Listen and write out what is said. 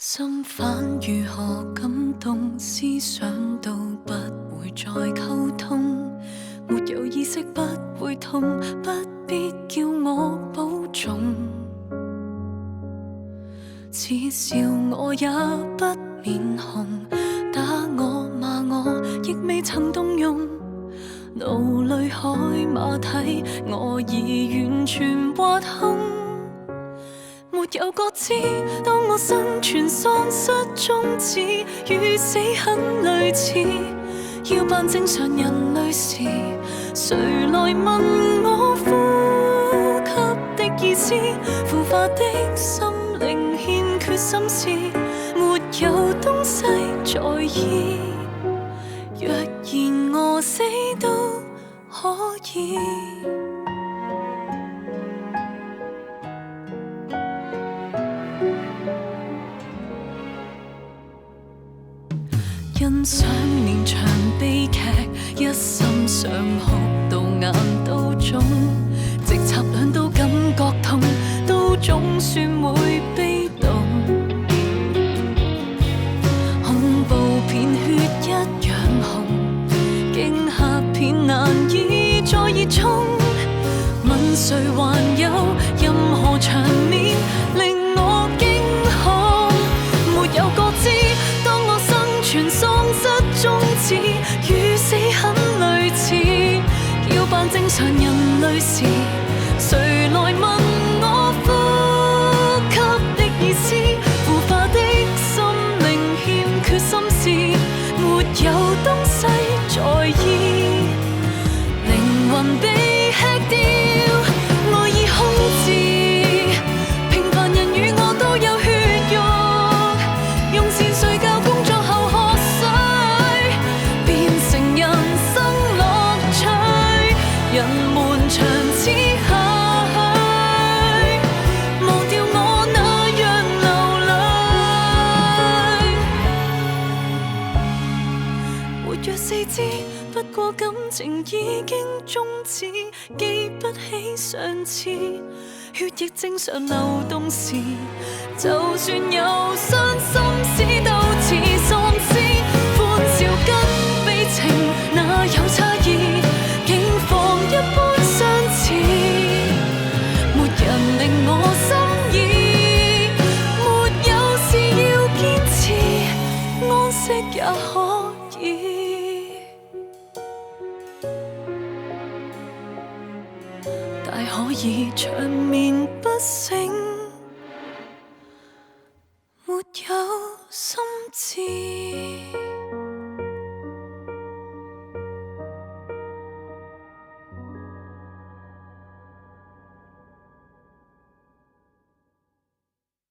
心反如何感動，思想都不會再溝通，沒有意識不會痛，不必叫我保重。恥笑我也不面紅，打我罵我亦未曾動容，腦裏海馬體我已完全挖空。沒有覺知，當我生存喪失宗旨，與死很類似。要扮正常人類時，誰來問我呼吸的意思？腐化的心靈欠缺心思，沒有東西在意。若然餓死都可以。欣賞連場悲劇，一心想哭到眼都腫，直插兩刀感覺痛，都總算會被動。恐怖片血一樣紅，驚嚇片難以再熱衷。問誰還有任何場面令我驚恐？沒有覺知，當我生存喪失宗旨，與死很類似。要扮正常人類時，誰來問我呼吸的意思？腐化的心靈欠缺心思，沒有東西在意。靈魂被吃掉，愛已空置。平凡人與我都有血肉，用膳睡覺工作後喝水，變成人生樂趣。人們長此下去，忘掉我那樣流淚。活躍四肢，不過感情已經終止，記不起上次血液正常流動時，就算有傷心事都似喪屍。歡笑跟悲情哪有差異？境況一般相似，沒人令我心意。沒有事要堅持，安息也可以。大可以長眠不醒。